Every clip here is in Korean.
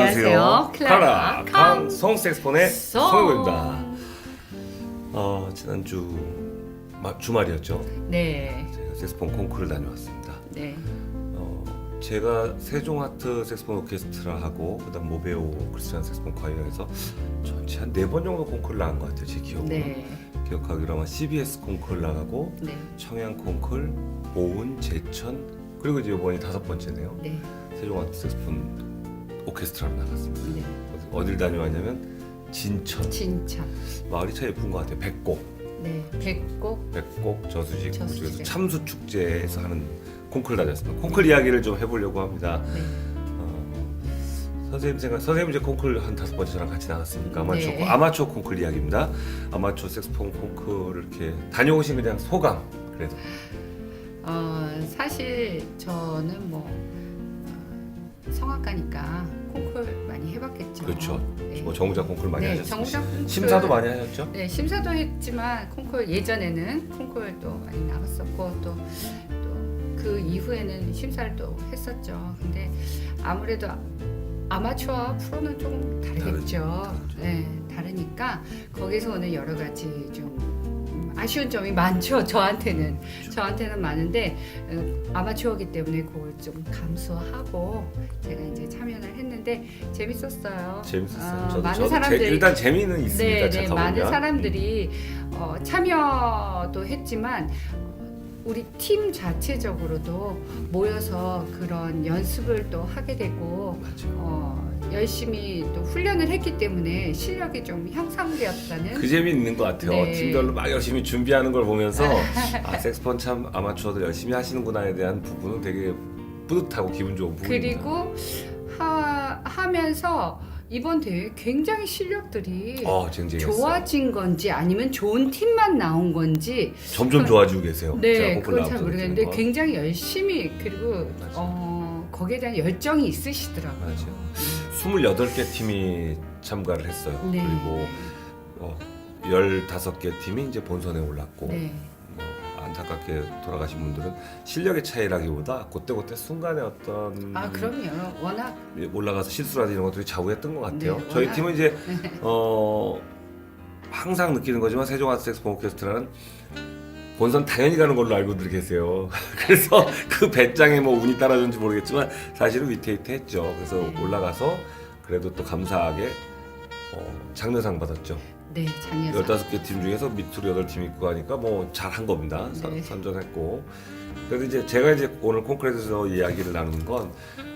안녕하세요. 클라라 강성 색스폰의 송. 송영구입니다. 지난주 주말이었죠. 네. 제가 색스폰 콩쿠르를 다녀왔습니다. 네. 제가 세종하트 색스폰 오케스트라하고 그다음 모베오 크리스찬 색스폰 과외에서 전체 한 4번 정도 콩쿠르를 나간 것 같아요. 제 기억으로. 네. 기억하기로 아마 CBS 콩쿠르 나가고 네. 청양 콩쿠르, 보은, 제천 그리고 이제 이번이 5번째네요. 네. 세종하트 색스폰 오케스트라로 나갔습니다. 네. 어딜 다녀왔냐면 진천. 진천. 마을이 참 예쁜 것 같아요. 백곡, 네. 백곡. 저수지, 저수지. 그쪽에서 참수 축제에서 하는 콩쿠르 다녔습니다. 콩쿠르 이야기를 좀 해보려고 합니다. 네. 선생님 이제 콩쿠르 한 5번째 저랑 같이 나갔으니까 네. 아마추어 콩쿠르 이야기입니다. 아마추어 색스폰 콩쿠르 이렇게 다녀오신 그냥 소감 그래도. 사실 저는 성악가니까 콩쿠르 많이 해봤겠죠. 그렇죠. 네. 뭐 정우자 콩쿠르 많이 네, 하셨어요. 정우자 콩쿠르. 심사도 많이 하셨죠? 네, 심사도 했지만 콩쿠르 예전에는 콩쿠르도 많이 나갔었고 또 그 이후에는 심사를 또 했었죠. 근데 아무래도 아마추어와 프로는 조금 다르겠죠. 다르죠. 네, 다르니까 거기서 오는 여러 가지 좀 아쉬운 점이 많죠. 저한테는 많은데 아마추어기 때문에 그걸 좀 감수하고 제가 이제 참여를 했는데 재밌었어요. 재밌었어요. 많은 사람들이 일단 재미는 있습니다. 네, 많은 사람들이 참여도 했지만 우리 팀 자체적으로도 모여서 그런 연습을 또 하게 되고 열심히 또 훈련을 했기 때문에 실력이 좀 향상되었다는 그 재미 있는 것 같아요. 네. 팀별로 막 열심히 준비하는 걸 보면서 색스폰 참 아마추어들 열심히 하시는구나에 대한 부분은 되게 뿌듯하고 기분 좋은 부분입니다. 그리고 하면서 이번 대회 굉장히 실력들이 쟁쟁했어요. 좋아진 건지 아니면 좋은 팀만 나온 건지 점점 좋아지고 계세요. 네, 그건 잘 모르겠는데 굉장히 열심히 그리고 거기에 대한 열정이 있으시더라고요. 맞아요. 28개 팀이 참가를 했어요. 네. 그리고 15개 팀이 이제 본선에 올랐고 네. 안타깝게 돌아가신 분들은 실력의 차이라기보다 그때 순간에 어떤 그럼요. 워낙 올라가서 실수라든지 이런 것들이 좌우했던 것 같아요. 네, 저희 워낙- 팀은 이제 항상 느끼는 거지만 세종아트 색스폰 오케스트라는 본선 당연히 가는 걸로 알고들 계세요. 그래서 그 배짱에 뭐 운이 따라줬는지 모르겠지만 사실은 위태위태했죠. 그래서 네. 올라가서 그래도 또 감사하게 장려상 받았죠. 네, 장려상. 15개 팀 중에서 밑으로 8팀 있고 하니까 뭐 잘한 겁니다. 네. 선전했고. 그래서 이제 제가 이제 오늘 콩쿠르에서 이야기를 나누는 건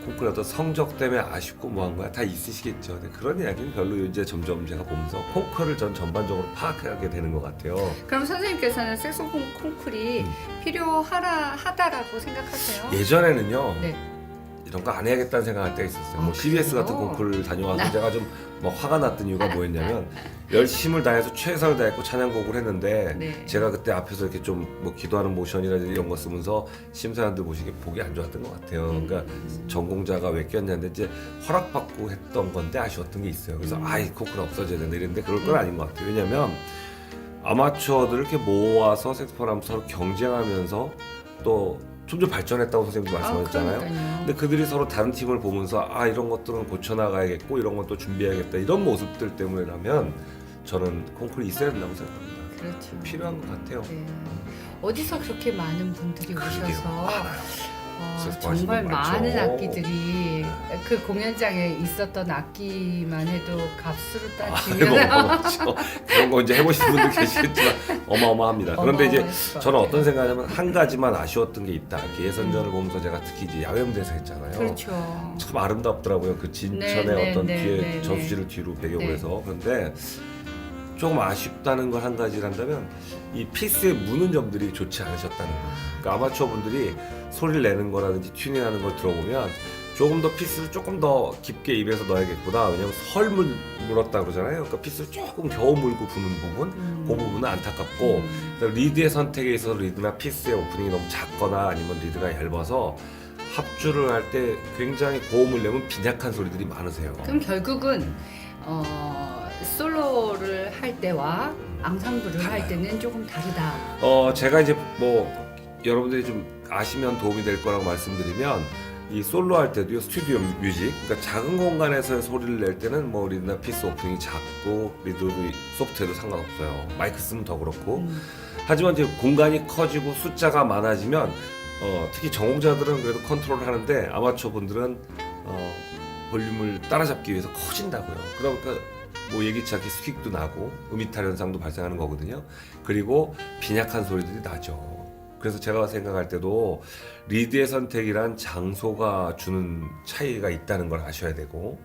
콩쿠르 어떤 성적 때문에 아쉽고 뭐 한 거야 다 있으시겠죠. 근데 그런 이야기는 별로 이제 점점 제가 보면서 콩쿠르를 전 전반적으로 파악하게 되는 것 같아요. 그럼 선생님께서는 색소폰 콩쿨이 필요하다라고 생각하세요? 예전에는요. 네. 이런 거 안 해야겠다는 생각할 때가 있었어요. 뭐 CBS 그래요? 같은 콩쿠르를 다녀와서 제가 좀 뭐 화가 났던 이유가 뭐였냐면 열심을 다해서 최선을 다했고 찬양곡을 했는데 네. 제가 그때 앞에서 이렇게 좀 뭐 기도하는 모션이라든지 이런 거 쓰면서 심사위원들 보시기에 보기 안 좋았던 것 같아요. 그러니까 전공자가 왜 꼈냐는데 이제 허락받고 했던 건데 아쉬웠던 게 있어요. 그래서 이 콩쿠르 없어져야 된다 이랬는데 그럴 건 아닌 것 같아요. 왜냐면 아마추어들을 이렇게 모아서 색소폰 하면서 서로 경쟁하면서 또 점점 발전했다고 선생님도 말씀하셨잖아요. 그러니까요. 근데 그들이 서로 다른 팀을 보면서 이런 것들은 고쳐나가야겠고 이런 건 또 준비해야겠다 이런 모습들 때문에라면 저는 콩쿠르 있어야 된다고 생각합니다. 그렇죠. 필요한 것 같아요. 네. 어디서 그렇게 많은 분들이 그러게요. 오셔서 많아요. 정말 많죠. 많은 악기들이 그 공연장에 있었던 악기만 해도 값으로 따지면 그렇죠. 그런 거 이제 해보신 분들 계시겠지만 어마어마합니다. 그런데 이제 어마어마했을 것 저는 같아요. 어떤 생각하냐면 한 가지만 아쉬웠던 게 있다. 이렇게 예선전을 보면서 제가 특히 이제 야외무대에서 했잖아요. 그렇죠. 참 아름답더라고요. 그 진천의 네, 어떤 네, 뒤에 네, 저수지를 뒤로 배경으로 네. 해서 그런데 조금 아쉽다는 걸 한 가지란다면 이 피스의 무는 점들이 좋지 않으셨다는 거예요. 그러니까 아마추어 분들이 소리를 내는 거라든지 튜닝하는 걸 들어보면 조금 더 피스를 조금 더 깊게 입에서 넣어야겠구나. 왜냐면 설물 물었다 그러잖아요. 그러니까 피스를 조금 겨우 물고 부는 부분 그 부분은 안타깝고 리드의 선택에 있어서 리드나 피스의 오프닝이 너무 작거나 아니면 리드가 얇아서 합주를 할 때 굉장히 고음을 내면 빈약한 소리들이 많으세요. 그럼 결국은 솔로를 할 때와 앙상블을 할 때는 조금 다르다. 제가 이제 뭐 여러분들이 좀 아시면 도움이 될 거라고 말씀드리면 이 솔로 할 때도요 스튜디오 뮤직 그러니까 작은 공간에서 소리를 낼 때는 뭐 리드나 피스 오프닝이 작고 리드도 소프트해도 상관없어요. 마이크 쓰면 더 그렇고 하지만 이제 공간이 커지고 숫자가 많아지면 특히 전공자들은 그래도 컨트롤을 하는데 아마추어 분들은 볼륨을 따라잡기 위해서 커진다고요. 그러니까 뭐 예기치 않게 스퀵도 나고 음이탈 현상도 발생하는 거거든요. 그리고 빈약한 소리들이 나죠. 그래서 제가 생각할 때도 리드의 선택이란 장소가 주는 차이가 있다는 걸 아셔야 되고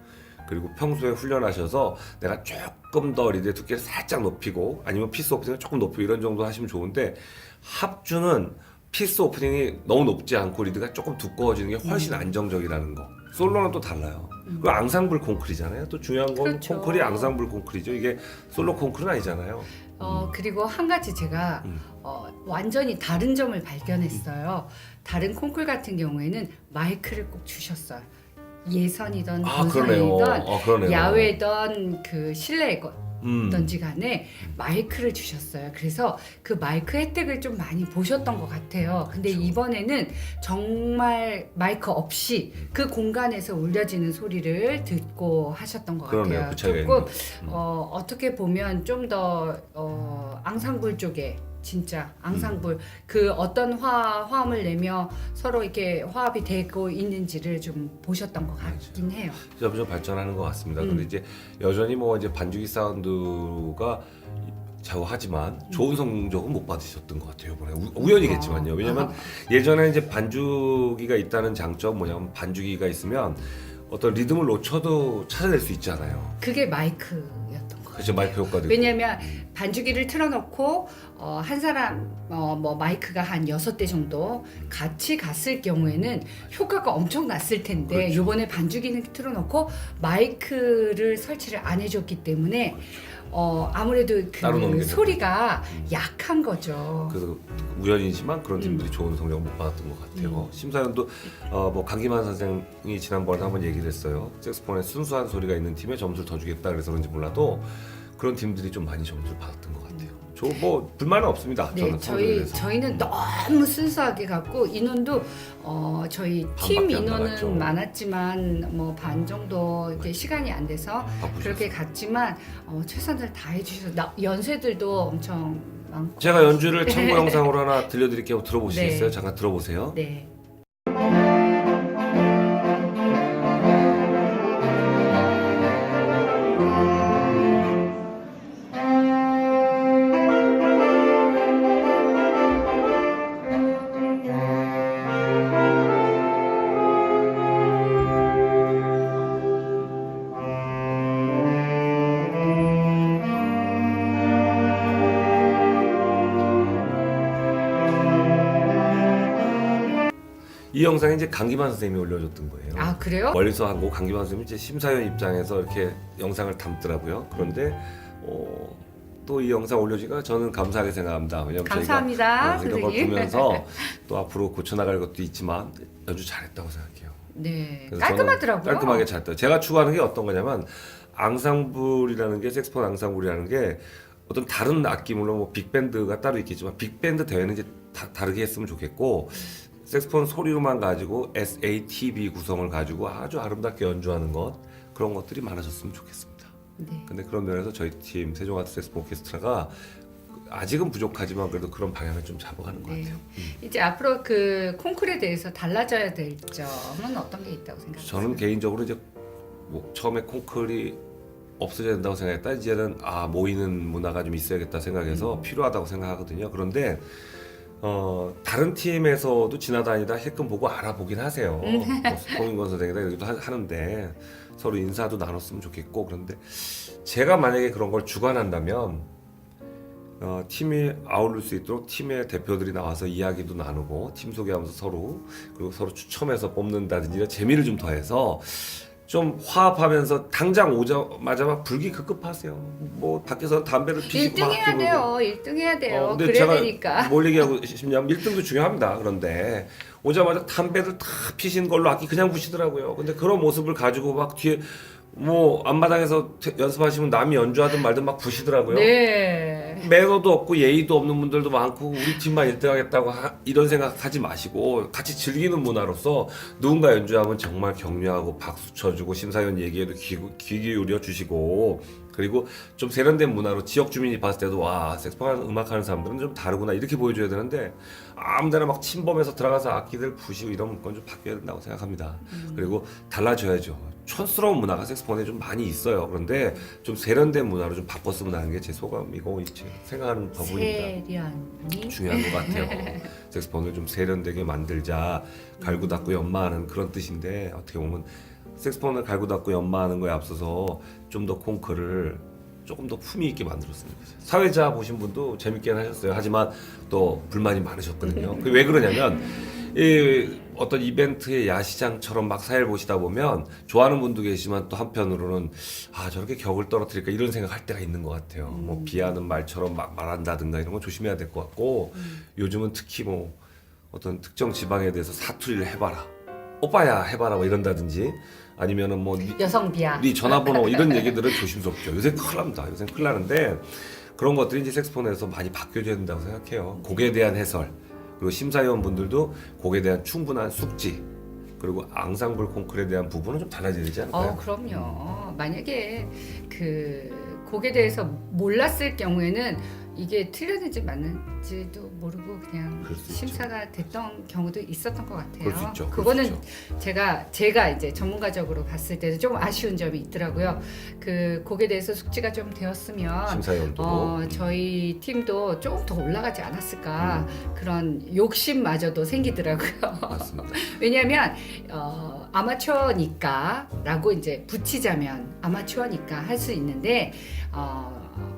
그리고 평소에 훈련하셔서 내가 조금 더 리드의 두께를 살짝 높이고 아니면 피스 오프닝을 조금 높이고 이런 정도 하시면 좋은데 합주는 피스 오프닝이 너무 높지 않고 리드가 조금 두꺼워지는 게 훨씬 안정적이라는 거. 솔로는 또 달라요. 그 앙상블 콩클이잖아요. 또 중요한 건 그렇죠. 콩클이 앙상블 콩클이죠. 이게 솔로 콩클은 아니잖아요. 그리고 한 가지 제가 완전히 다른 점을 발견했어요. 다른 콩쿨 같은 경우에는 마이크를 꼭 주셨어요. 예선이든 그러네요. 본선이든 그러네요. 야외든 그 실내든지 간에 마이크를 주셨어요. 그래서 그 마이크 혜택을 좀 많이 보셨던 것 같아요. 근데 그렇죠. 이번에는 정말 마이크 없이 그 공간에서 울려지는 소리를 듣고 하셨던 것 그러네요. 같아요. 그 차이가 조금 있네요. 어떻게 보면 좀 더 앙상블 쪽에 진짜 앙상블 그 어떤 화음을 내며 서로 이렇게 화합이 되고 있는지를 좀 보셨던 것 같긴 해요. 점점 발전하는 것 같습니다. 근데 이제 여전히 뭐 이제 반주기 사운드가 좌우하지만 좋은 성적은 못 받으셨던 것 같아요. 이번에 우연이겠지만요. 왜냐면 예전에 이제 반주기가 있다는 장점 뭐냐면 반주기가 있으면 어떤 리듬을 놓쳐도 찾아낼 수 있잖아요. 그게 마이크였던 것 같아요. 그렇죠. 마이크 효과도 있고. 왜냐하면 반주기를 틀어놓고 한 사람 뭐 마이크가 한 6대 정도 같이 갔을 경우에는 효과가 엄청 났을 텐데 그렇죠. 이번에 반주기는 틀어놓고 마이크를 설치를 안 해줬기 때문에 아무래도 따로 놓는 그 게 소리가 약한 거죠. 그래서 우연이지만 그런 팀들이 좋은 성적을 못 받았던 것 같아요. 심사위원도 뭐 강기만 선생이 지난번에 한번 얘기를 했어요. 색소폰에 순수한 소리가 있는 팀에 점수를 더 주겠다 그래서 그런지 몰라도 그런 팀들이 좀 많이 점수를 받았던 것 같아요. 저 뭐 불만은 없습니다. 네, 저는 성적에 대해서. 저희는 너무 순수하게 갔고 인원도 저희 팀 반밖에 안 인원은 나갔죠. 많았지만 뭐 반 정도 이렇게 시간이 안 돼서 바쁘셨어요. 그렇게 갔지만 최선을 다해주셔서 연세들도 엄청 많고. 제가 연주를 참고 영상으로 하나 들려드릴게요. 들어보시겠어요? 네. 잠깐 들어보세요. 네. 이 영상이 이제 강기만 선생님이 올려줬던 거예요. 아 그래요? 멀리서 하고 강기만 선생님이 이제 심사위원 입장에서 이렇게 영상을 담더라고요. 그런데 또 이 영상 올려주니까 저는 감사하게 생각합니다. 왜냐면 감사합니다, 저희가 이런 걸 선생님. 보면서 또 앞으로 고쳐나갈 것도 있지만 연주 잘했다고 생각해요. 네. 그래서 저는 깔끔하더라고요. 깔끔하게 잘했다. 제가 추구하는 게 어떤 거냐면 앙상블이라는 게 색소폰 앙상블이라는 게 어떤 다른 악기 물론 뭐 빅밴드가 따로 있겠지만 빅밴드 대회는 이제 다르게 했으면 좋겠고 색소폰 소리로만 가지고 SATB 구성을 가지고 아주 아름답게 연주하는 것 그런 것들이 많아졌으면 좋겠습니다. 네. 근데 그런 면에서 저희 팀 세종아트 색소폰 오케스트라가 아직은 부족하지만 그래도 그런 방향을 좀 잡아가는 것 네. 같아요. 이제 앞으로 그 콩쿨에 대해서 달라져야 될 점은 어떤 게 있다고 생각하세요? 저는 개인적으로 이제 뭐 처음에 콩쿨이 없어져야 된다고 생각했다. 이제는 모이는 문화가 좀 있어야겠다 생각해서 필요하다고 생각하거든요. 그런데 다른 팀에서도 지나다니다 힐끔 보고 알아보긴 하세요. 송인권 선생이다 여기도 하는데 서로 인사도 나눴으면 좋겠고 그런데 제가 만약에 그런 걸 주관한다면 팀이 아우를 수 있도록 팀의 대표들이 나와서 이야기도 나누고 팀 소개하면서 그리고 서로 추첨해서 뽑는다든지 이런 재미를 좀 더해서 좀 화합하면서 당장 오자마자 막 불기 급급하세요. 뭐 밖에서 담배를 피시고 1등 해야 돼요. 1등 해야 돼요. 근데 그래야 제가 되니까. 뭘 얘기하고 싶냐면 1등도 중요합니다. 그런데 오자마자 담배를 다 피신 걸로 악기 그냥 부시더라고요. 근데 그런 모습을 가지고 막 뒤에 뭐 앞마당에서 연습하시면 남이 연주하든 말든 막 부시더라고요. 네. 매너도 없고 예의도 없는 분들도 많고 우리 팀만 1등 하겠다고 이런 생각하지 마시고 같이 즐기는 문화로서 누군가 연주하면 정말 격려하고 박수 쳐주고 심사위원 얘기에도 귀 기울여 주시고 그리고 좀 세련된 문화로 지역 주민이 봤을 때도 와 색소폰 음악하는 사람들은 좀 다르구나 이렇게 보여줘야 되는데 아무데나 막 침범해서 들어가서 악기들 부시고 이런 건 좀 바뀌어야 된다고 생각합니다. 그리고 달라져야죠. 촌스러운 문화가 색소폰에 좀 많이 있어요. 그런데 좀 세련된 문화로 좀 바꿨으면 하는 게 제 소감이고 생각하는 부분입니다. 세련이 중요한 것 같아요. 색소폰을 좀 세련되게 만들자 갈고 닦고 연마하는 그런 뜻인데 어떻게 보면 색소폰을 갈고 닦고 연마하는 거에 앞서서 좀 더 콩크를 조금 더 품위 있게 만들었으면 좋겠어요. 사회자 보신 분도 재밌게 하셨어요. 하지만 또 불만이 많으셨거든요. 그게 왜 그러냐면 이 어떤 이벤트의 야시장처럼 막 사회를 보시다 보면 좋아하는 분도 계시지만 또 한편으로는 아 저렇게 격을 떨어뜨릴까 이런 생각할 때가 있는 것 같아요. 뭐 비하는 말처럼 막 말한다든가 이런 거 조심해야 될 것 같고 요즘은 특히 뭐 어떤 특정 지방에 대해서 사투리를 해봐라 오빠야 해봐라 뭐 이런다든지 아니면은 뭐 여성 비하. 네 전화번호 이런 얘기들은 조심스럽죠. 요새 큰일 납니다. 요새 큰일 나는데 그런 것들이 이제 색소폰에서 많이 바뀌어져야 된다고 생각해요. 곡에 대한 해설 그리고 심사위원 분들도 곡에 대한 충분한 숙지 그리고 앙상블 콩쿨에 대한 부분은 좀 달라져야 되지 않을까요? 그럼요. 만약에 그 곡에 대해서 몰랐을 경우에는 이게 틀렸는지 맞는지도 모르고 그냥 그럴 수 심사가 됐던 경우도 있었던 것 같아요. 그럴 수 있죠. 그거는 제가 이제 전문가적으로 봤을 때는 좀 아쉬운 점이 있더라고요. 그 곡에 대해서 숙지가 좀 되었으면 심사위원도 저희 팀도 조금 더 올라가지 않았을까 그런 욕심마저도 생기더라고요. 맞습니다. 왜냐하면 아마추어니까라고 이제 붙이자면 아마추어니까 할 수 있는데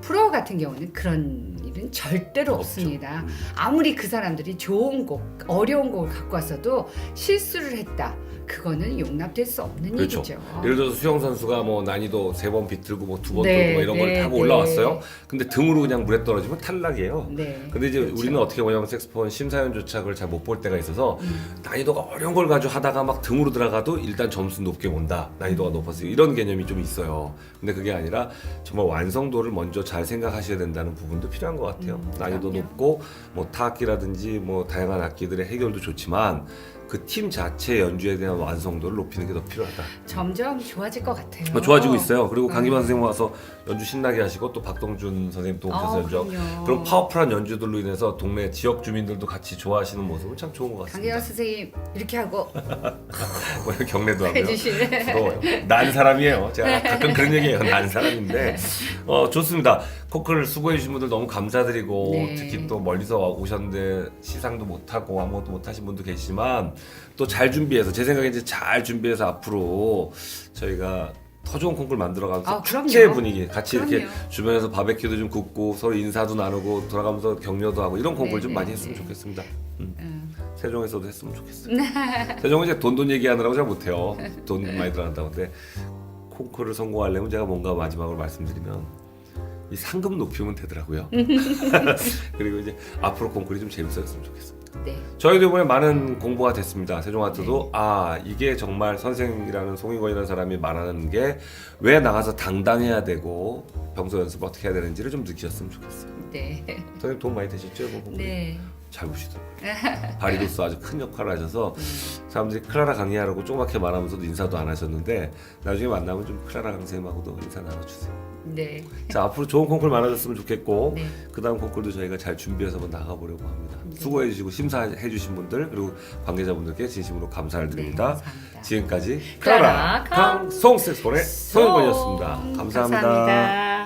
프로 같은 경우는 그런 일은 절대로 없습니다. 아무리 그 사람들이 좋은 곡, 어려운 곡을 갖고 왔어도 실수를 했다. 그거는 용납될 수 없는 그렇죠. 일이죠. 예를 들어서 수영 선수가 뭐 난이도 3번 비틀고 뭐 2번 네, 틀고 뭐 이런 걸 네, 타고 네. 올라왔어요. 근데 등으로 그냥 물에 떨어지면 탈락이에요. 네. 근데 이제 그렇죠. 우리는 어떻게 보냐면 색소폰 심사위원조차 그걸 잘 못 볼 때가 있어서 난이도가 어려운 걸 가지고 하다가 막 등으로 들어가도 일단 점수 높게 본다. 난이도가 높아서 이런 개념이 좀 있어요. 근데 그게 아니라 정말 완성도를 먼저 잘 생각하셔야 된다는 부분도 필요한 것 같아요. 난이도 그럼요. 높고 뭐 타악기라든지 뭐 다양한 악기들의 해결도 좋지만 그 팀 자체 연주에 대한 완성도를 높이는 게 더 필요하다. 점점 좋아질 것 같아요. 좋아지고 있어요. 그리고 강기만 선생님 와서 연주 신나게 하시고 또 박동준 선생님 또 오셔서 연주하고 그럼요. 그런 파워풀한 연주들로 인해서 동네 지역 주민들도 같이 좋아하시는 모습은 참 좋은 것 강계현 같습니다. 선생님 이렇게 하고 뭐 이런 경례도 하고요. 해주시네. 부러워요. 난 사람이에요. 제가 가끔 그런 얘기해요. 난 사람인데 좋습니다. 코크를 수고해 주신 분들 너무 감사드리고 네. 특히 또 멀리서 오셨는데 시상도 못하고 아무것도 못하신 분도 계시지만 또 잘 준비해서 제 생각에 이제 잘 준비해서 앞으로 저희가 더 좋은 콩쿠르 만들어가면서 그럼요. 축제 분위기 같이 그럼요. 이렇게 주변에서 바베큐도 좀 굽고 서로 인사도 나누고 돌아가면서 격려도 하고 이런 콩쿠르 좀 네, 많이 네, 했으면 네. 좋겠습니다. 세종에서도 했으면 좋겠어요. 세종은 이제 돈 얘기하느라고 잘 못해요. 돈 많이 들어간다고. 근데 콩쿠르를 성공하려면 제가 뭔가 마지막으로 말씀드리면 이 상금 높이면 되더라고요. 그리고 이제 앞으로 콩쿠르이 좀 재밌었으면 좋겠습니다. 네. 저희도 이번에 많은 공부가 됐습니다. 세종아트도 이게 정말 선생이라는 송인권이라는 사람이 말하는 게 왜 나가서 당당해야 되고 평소 연습 어떻게 해야 되는지를 좀 느끼셨으면 좋겠어요. 네. 선생님 돈 많이 되셨죠? 이번 공부에? 네. 잘 보시더라고요. 바리로서 아주 큰 역할을 하셔서 사람들이 클라라 강의하라고 조그맣게 말하면서도 인사도 안 하셨는데 나중에 만나면 좀 클라라 강쌤하고도 인사 나눠주세요. 네. 자 앞으로 좋은 콩쿨 많아졌으면 좋겠고 네. 그 다음 콩쿨도 저희가 잘 준비해서 한번 나가보려고 합니다. 네. 수고해 주시고 심사해 주신 분들 그리고 관계자분들께 진심으로 감사를 드립니다. 네, 감사합니다. 지금까지 클라라 클라라 강송 색소폰의 송인권이었습니다. 감사합니다. 감사합니다.